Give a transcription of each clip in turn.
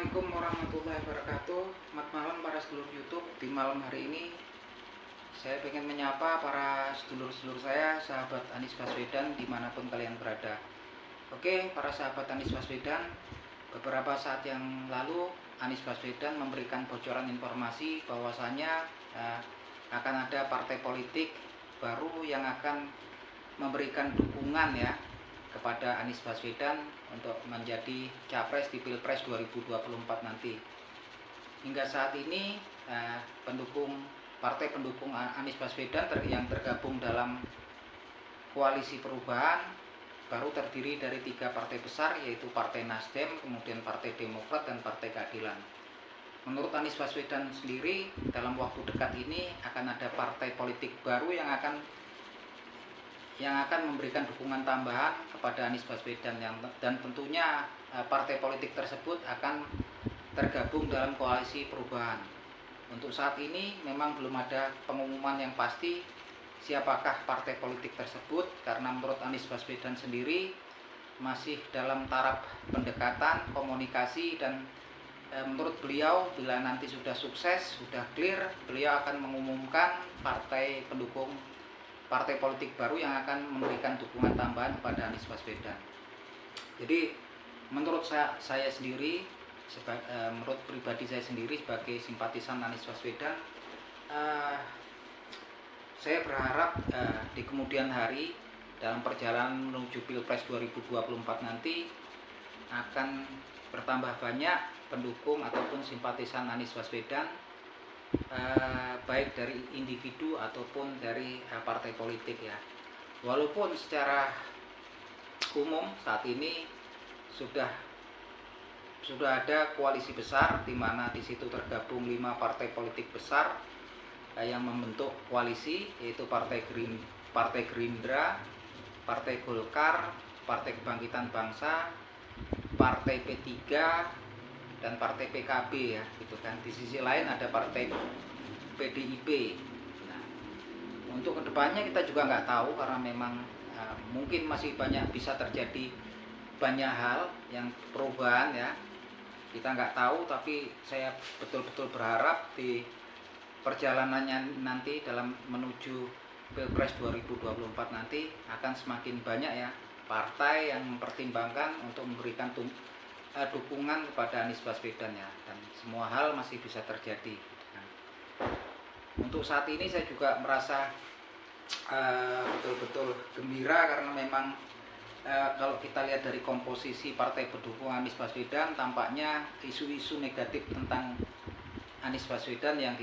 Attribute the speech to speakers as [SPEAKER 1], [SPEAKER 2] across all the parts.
[SPEAKER 1] Assalamualaikum warahmatullahi wabarakatuh. Selamat malam para sedulur YouTube. Di malam hari ini saya ingin menyapa para sedulur-sedulur saya, sahabat Anies Baswedan dimanapun kalian berada. Oke, para sahabat Anies Baswedan, beberapa saat yang lalu Anies Baswedan memberikan bocoran informasi bahwasanya akan ada partai politik baru yang akan memberikan dukungan kepada Anies Baswedan untuk menjadi capres di Pilpres 2024 nanti. Hingga saat ini partai pendukung Anies Baswedan yang tergabung dalam koalisi perubahan baru terdiri dari 3 partai besar, yaitu Partai Nasdem, kemudian Partai Demokrat, dan Partai Keadilan. Menurut Anies Baswedan sendiri, dalam waktu dekat ini akan ada partai politik baru yang akan memberikan dukungan tambahan kepada Anies Baswedan, dan tentunya partai politik tersebut akan tergabung dalam koalisi perubahan. Untuk saat ini memang belum ada pengumuman yang pasti siapakah partai politik tersebut, karena menurut Anies Baswedan sendiri masih dalam taraf pendekatan, komunikasi, dan menurut beliau bila nanti sudah sukses, sudah clear, beliau akan mengumumkan partai politik baru yang akan memberikan dukungan tambahan kepada Anies Baswedan. Jadi menurut saya sendiri, menurut pribadi saya sendiri sebagai simpatisan Anies Baswedan, saya berharap di kemudian hari dalam perjalanan menuju Pilpres 2024 nanti akan bertambah banyak pendukung ataupun simpatisan Anies Baswedan, baik dari individu ataupun dari partai politik ya. Walaupun secara umum saat ini sudah ada koalisi besar di mana di situ tergabung 5 partai politik besar yang membentuk koalisi, yaitu Partai Gerindra, Partai Golkar, Partai Kebangkitan Bangsa, Partai P3, dan Partai PKB ya, gitu kan. Di sisi lain ada Partai PDIP. Nah, untuk kedepannya kita juga nggak tahu, karena memang mungkin masih bisa terjadi banyak hal yang perubahan ya. Kita nggak tahu, tapi saya betul-betul berharap di perjalanannya nanti dalam menuju Pilpres 2024 nanti akan semakin banyak ya partai yang mempertimbangkan untuk memberikan dukungan kepada Anies Baswedan ya, dan semua hal masih bisa terjadi. Untuk saat ini saya juga merasa betul-betul gembira, karena memang kalau kita lihat dari komposisi partai pendukung Anies Baswedan, tampaknya isu-isu negatif tentang Anies Baswedan yang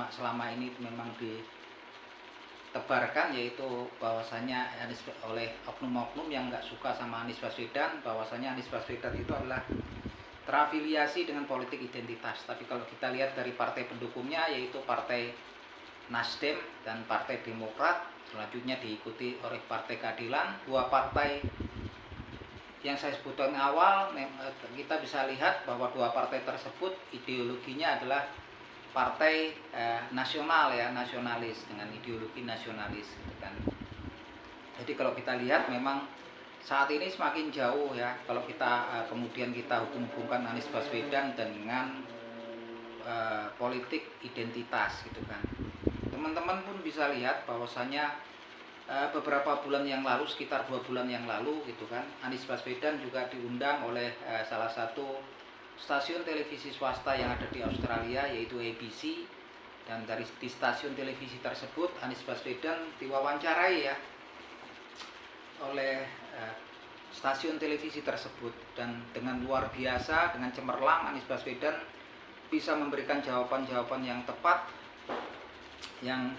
[SPEAKER 1] selama ini memang ditebarkan, yaitu bahwasanya oleh oknum-oknum yang nggak suka sama Anies Baswedan, bahwasanya Anies Baswedan itu adalah terafiliasi dengan politik identitas. Tapi kalau kita lihat dari partai pendukungnya, yaitu Partai Nasdem dan Partai Demokrat, selanjutnya diikuti oleh Partai Keadilan, 2 partai yang saya sebutkan awal, kita bisa lihat bahwa 2 partai tersebut ideologinya adalah partai nasional ya, nasionalis, dengan ideologi nasionalis gitu kan. Jadi kalau kita lihat memang saat ini semakin jauh ya, kalau kita kemudian kita hubungkan Anies Baswedan dengan politik identitas gitu kan. Teman-teman pun bisa lihat bahwasanya beberapa bulan yang lalu, sekitar 2 bulan yang lalu gitu kan, Anies Baswedan juga diundang oleh salah satu stasiun televisi swasta yang ada di Australia, yaitu ABC. Dan di stasiun televisi tersebut Anies Baswedan diwawancarai ya oleh stasiun televisi tersebut, dan dengan luar biasa, dengan cemerlang Anies Baswedan bisa memberikan jawaban-jawaban yang tepat, yang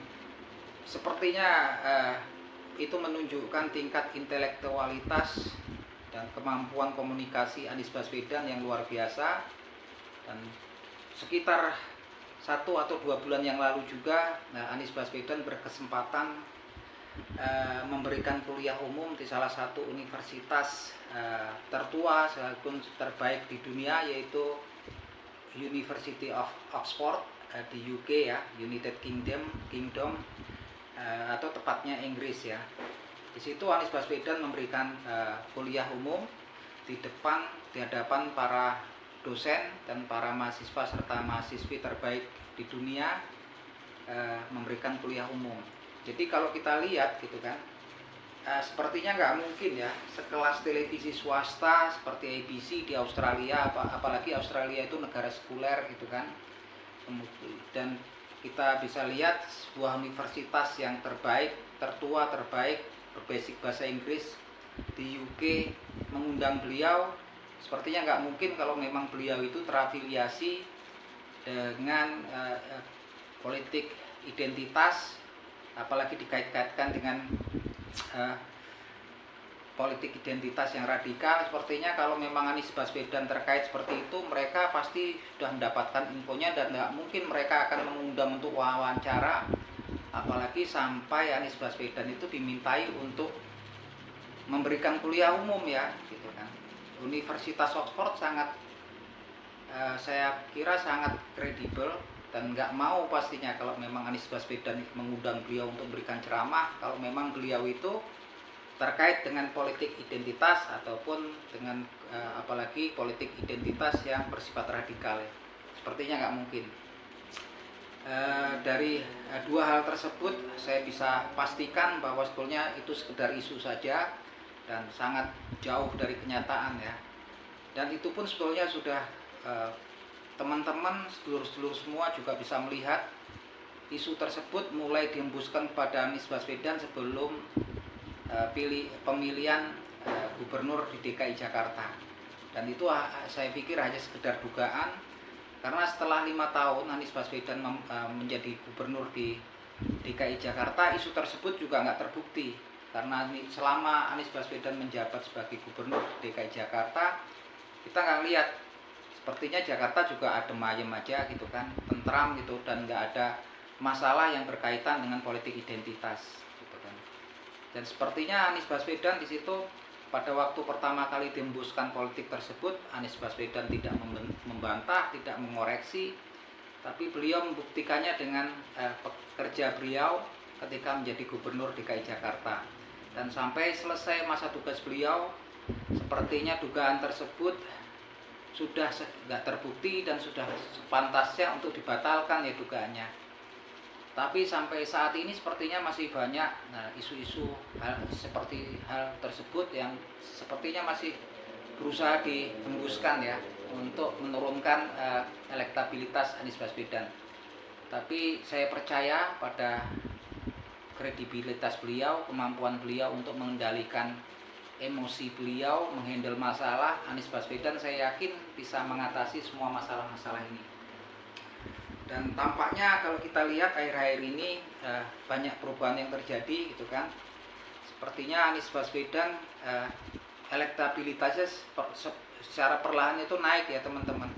[SPEAKER 1] sepertinya itu menunjukkan tingkat intelektualitas dan kemampuan komunikasi Anies Baswedan yang luar biasa. Dan sekitar 1 atau 2 bulan yang lalu juga Anies Baswedan berkesempatan memberikan kuliah umum di salah satu universitas tertua sekaligus terbaik di dunia, yaitu University of Oxford di UK ya, United Kingdom, atau tepatnya Inggris ya. Di situ Anies Baswedan memberikan kuliah umum di hadapan para dosen dan para mahasiswa serta mahasiswi terbaik di dunia memberikan kuliah umum. Jadi kalau kita lihat gitu kan, sepertinya nggak mungkin ya sekelas televisi swasta seperti ABC di Australia, apalagi Australia itu negara sekuler gitu kan. Dan kita bisa lihat sebuah universitas yang terbaik, tertua, terbaik, berbasic bahasa Inggris di UK mengundang beliau. Sepertinya nggak mungkin kalau memang beliau itu terafiliasi dengan politik identitas, apalagi dikait-kaitkan dengan politik identitas yang radikal. Sepertinya kalau memang Anies Baswedan terkait seperti itu, mereka pasti sudah mendapatkan infonya dan nggak mungkin mereka akan mengundang untuk wawancara, apalagi sampai Anies Baswedan itu dimintai untuk memberikan kuliah umum ya gitu kan. Universitas Oxford sangat saya kira sangat kredibel dan nggak mau pastinya kalau memang Anies Baswedan mengundang beliau untuk memberikan ceramah kalau memang beliau itu terkait dengan politik identitas ataupun dengan apalagi politik identitas yang bersifat radikal ya. Sepertinya nggak mungkin. Dari dua hal tersebut saya bisa pastikan bahwa sebetulnya itu sekedar isu saja dan sangat jauh dari kenyataan ya. Dan itu pun sebetulnya sudah teman-teman sedulur-sedulur semua juga bisa melihat isu tersebut mulai dihembuskan kepada Anies Baswedan sebelum pemilihan gubernur di DKI Jakarta. Dan itu saya pikir hanya sekedar dugaan, karena setelah 5 tahun Anies Baswedan menjadi gubernur di DKI Jakarta, isu tersebut juga nggak terbukti. Karena selama Anies Baswedan menjabat sebagai gubernur DKI Jakarta, kita nggak lihat, sepertinya Jakarta juga adem ayem aja gitu kan, tentram gitu, dan nggak ada masalah yang berkaitan dengan politik identitas gitu kan. Dan sepertinya Anies Baswedan di situ pada waktu pertama kali dihembuskan politik tersebut, Anies Baswedan tidak membantah, tidak mengoreksi, tapi beliau membuktikannya dengan kerja beliau ketika menjadi gubernur DKI Jakarta. Dan sampai selesai masa tugas beliau, sepertinya dugaan tersebut sudah tidak terbukti dan sudah sepantasnya untuk dibatalkan ya dugaannya. Tapi sampai saat ini sepertinya masih banyak isu-isu seperti hal tersebut yang sepertinya masih berusaha dihembuskan ya untuk menurunkan elektabilitas Anies Baswedan. Tapi saya percaya pada kredibilitas beliau, kemampuan beliau untuk mengendalikan emosi beliau, menghandle masalah. Anies Baswedan saya yakin bisa mengatasi semua masalah-masalah ini. Dan tampaknya kalau kita lihat akhir-akhir ini banyak perubahan yang terjadi gitu kan. Sepertinya Anies Baswedan elektabilitasnya secara perlahan itu naik ya teman-teman.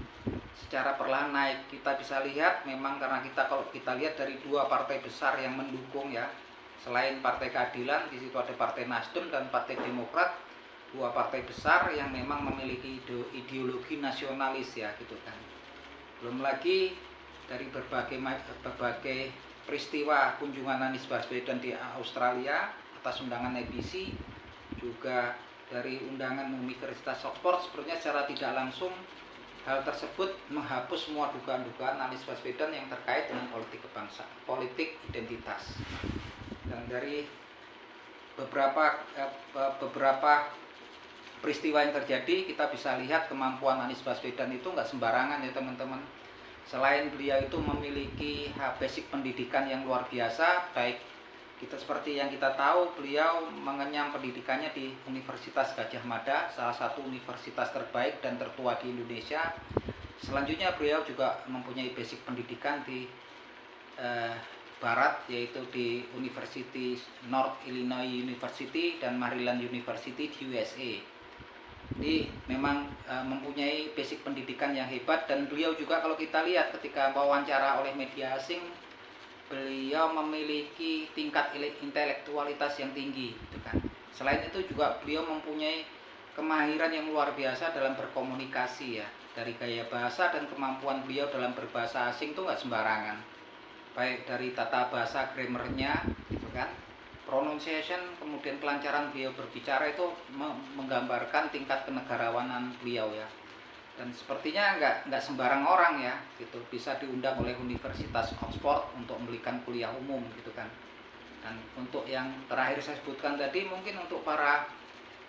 [SPEAKER 1] Secara perlahan naik. Kita bisa lihat memang karena kalau kita lihat dari dua partai besar yang mendukung ya. Selain Partai Keadilan, di situ ada Partai Nasdem dan Partai Demokrat, dua partai besar yang memang memiliki ideologi nasionalis ya gitu kan. Belum lagi dari berbagai peristiwa kunjungan Anies Baswedan di Australia atas undangan ABC, juga dari undangan Universitas Oxford, sebenarnya secara tidak langsung hal tersebut menghapus semua dugaan-dugaan Anies Baswedan yang terkait dengan politik kebangsaan, politik identitas. Dan dari beberapa peristiwa yang terjadi, kita bisa lihat kemampuan Anies Baswedan itu nggak sembarangan ya teman-teman. Selain beliau itu memiliki basic pendidikan yang luar biasa, baik kita seperti yang kita tahu, beliau mengenyam pendidikannya di Universitas Gadjah Mada, salah satu universitas terbaik dan tertua di Indonesia. Selanjutnya beliau juga mempunyai basic pendidikan di Barat, yaitu di University North Illinois University dan Maryland University di USA. Jadi memang mempunyai basic pendidikan yang hebat, dan beliau juga kalau kita lihat ketika wawancara oleh media asing, beliau memiliki tingkat intelektualitas yang tinggi gitu kan. Selain itu juga beliau mempunyai kemahiran yang luar biasa dalam berkomunikasi ya. Dari gaya bahasa dan kemampuan beliau dalam berbahasa asing itu nggak sembarangan. Baik dari tata bahasa, grammarnya gitu kan, pronunciation, kemudian kelancaran beliau berbicara itu menggambarkan tingkat kenegarawanan beliau ya. Dan sepertinya nggak sembarang orang ya gitu bisa diundang oleh Universitas Oxford untuk memberikan kuliah umum gitu kan. Dan untuk yang terakhir saya sebutkan tadi, mungkin untuk para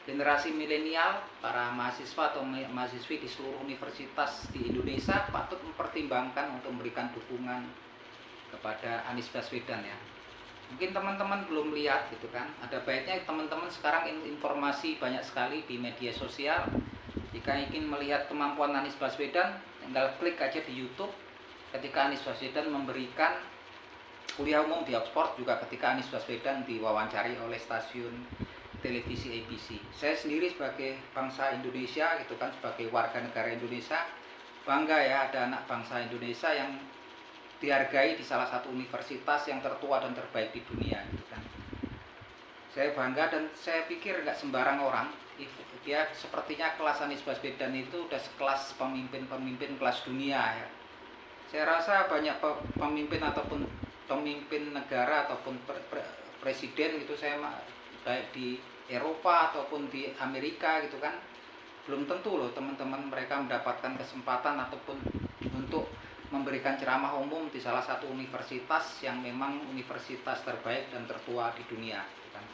[SPEAKER 1] generasi milenial, para mahasiswa atau mahasiswi di seluruh universitas di Indonesia patut mempertimbangkan untuk memberikan dukungan kepada Anies Baswedan ya. Mungkin teman-teman belum lihat gitu kan, ada baiknya teman-teman sekarang informasi banyak sekali di media sosial. Jika ingin melihat kemampuan Anies Baswedan, tinggal klik aja di YouTube ketika Anies Baswedan memberikan kuliah umum di Oxford, juga ketika Anies Baswedan diwawancari oleh stasiun televisi ABC. Saya sendiri sebagai bangsa Indonesia gitu kan, sebagai warga negara Indonesia, bangga ya ada anak bangsa Indonesia yang dihargai di salah satu universitas yang tertua dan terbaik di dunia gitu kan. Saya bangga dan saya pikir nggak sembarang orang. Dia sepertinya kelas Anies Baswedan itu udah sekelas pemimpin kelas dunia ya. Saya rasa banyak pemimpin ataupun pemimpin negara ataupun presiden gitu, saya baik di Eropa ataupun di Amerika gitu kan, belum tentu loh teman-teman mereka mendapatkan kesempatan ataupun untuk memberikan ceramah umum di salah satu universitas yang memang universitas terbaik dan tertua di dunia gitu kan.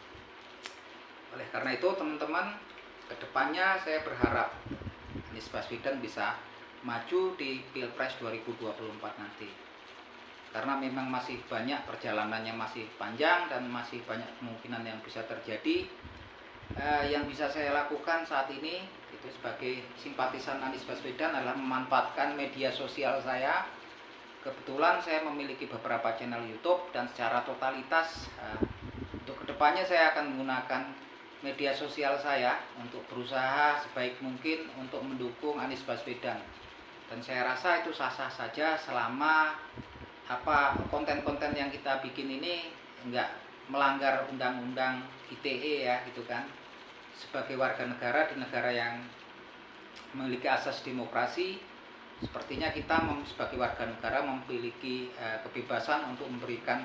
[SPEAKER 1] Oleh karena itu teman-teman, kedepannya saya berharap Anies Baswedan bisa maju di Pilpres 2024 nanti, karena memang masih banyak perjalanannya, masih panjang dan masih banyak kemungkinan yang bisa terjadi. Yang bisa saya lakukan saat ini itu sebagai simpatisan Anies Baswedan adalah memanfaatkan media sosial saya. Kebetulan saya memiliki beberapa channel YouTube dan secara totalitas untuk kedepannya saya akan menggunakan media sosial saya untuk berusaha sebaik mungkin untuk mendukung Anies Baswedan. Dan saya rasa itu sah-sah saja selama konten-konten yang kita bikin ini enggak melanggar undang-undang ITE ya gitu kan. Sebagai warga negara di negara yang memiliki asas demokrasi, sepertinya kita sebagai warga negara memiliki kebebasan untuk memberikan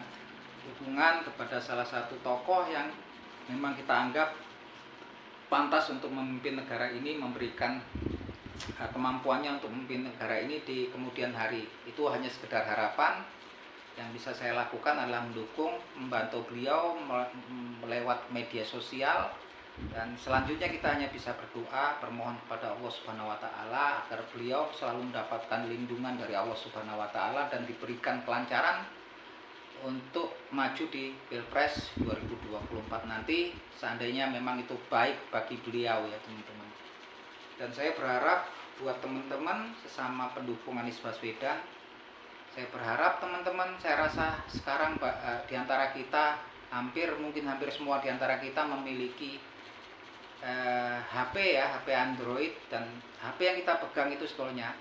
[SPEAKER 1] dukungan kepada salah satu tokoh yang memang kita anggap pantas untuk memimpin negara ini, memberikan kemampuannya untuk memimpin negara ini di kemudian hari. Itu hanya sekedar harapan. Yang bisa saya lakukan adalah mendukung, membantu beliau lewat media sosial, dan selanjutnya kita hanya bisa berdoa, bermohon kepada Allah Subhanahu wa taala agar beliau selalu mendapatkan lindungan dari Allah Subhanahu wa taala dan diberikan kelancaran untuk maju di Pilpres 2024 nanti, seandainya memang itu baik bagi beliau ya teman-teman. Dan saya berharap buat teman-teman sesama pendukung Anies Baswedan, saya berharap teman-teman, saya rasa sekarang di antara kita hampir semua di antara kita memiliki HP ya, HP Android, dan HP yang kita pegang itu sebetulnya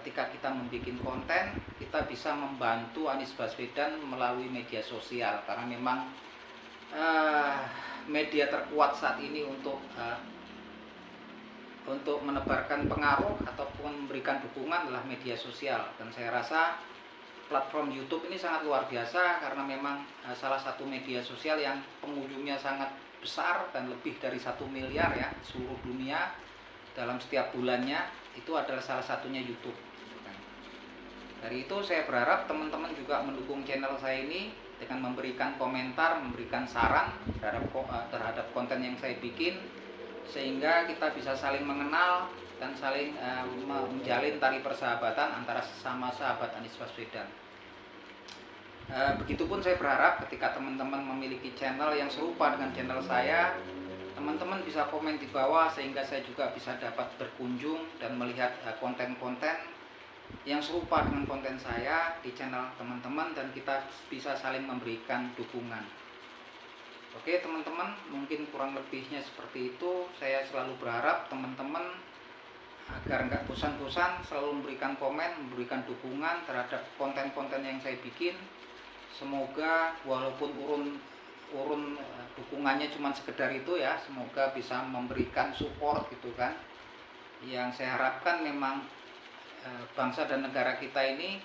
[SPEAKER 1] ketika kita membuat konten, kita bisa membantu Anies Baswedan melalui media sosial, karena memang media terkuat saat ini untuk menebarkan pengaruh ataupun memberikan dukungan adalah media sosial. Dan saya rasa platform YouTube ini sangat luar biasa karena memang salah satu media sosial yang pengunjungnya sangat besar dan lebih dari 1 miliar ya seluruh dunia dalam setiap bulannya, itu adalah salah satunya YouTube. Dari itu saya berharap teman-teman juga mendukung channel saya ini dengan memberikan komentar, memberikan saran terhadap konten yang saya bikin, sehingga kita bisa saling mengenal dan saling menjalin tali persahabatan antara sesama sahabat Anies Baswedan. Begitupun saya berharap ketika teman-teman memiliki channel yang serupa dengan channel saya, teman-teman bisa komen di bawah sehingga saya juga bisa dapat berkunjung dan melihat konten-konten yang serupa dengan konten saya di channel teman-teman, dan kita bisa saling memberikan dukungan. Oke teman-teman, mungkin kurang lebihnya seperti itu. Saya selalu berharap teman-teman agar nggak bosan-bosan selalu memberikan komen, memberikan dukungan terhadap konten-konten yang saya bikin. Semoga walaupun urun dukungannya cuma sekedar itu ya, semoga bisa memberikan support gitu kan. Yang saya harapkan memang bangsa dan negara kita ini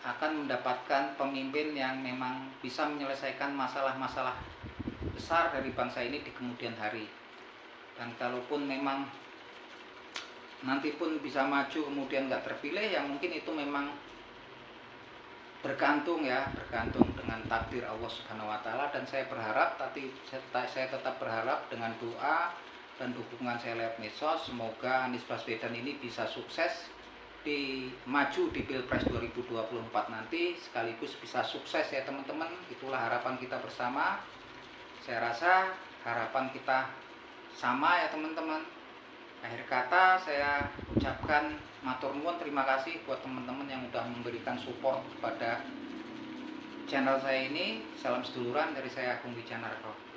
[SPEAKER 1] akan mendapatkan pemimpin yang memang bisa menyelesaikan masalah-masalah besar dari bangsa ini di kemudian hari. Dan kalaupun memang nanti pun bisa maju kemudian nggak terpilih, yang mungkin itu memang bergantung dengan takdir Allah Subhanahu wa taala. Dan saya berharap saya tetap berharap dengan doa dan dukungan saya lewat medsos, semoga Anies Baswedan ini bisa sukses maju di Pilpres 2024 nanti, sekaligus bisa sukses ya teman-teman. Itulah harapan kita bersama. Saya rasa harapan kita sama ya teman-teman. Akhir kata saya ucapkan matur nuwun, terima kasih buat teman-teman yang udah memberikan support kepada channel saya ini. Salam seduluran dari saya, Agung Wijanarko.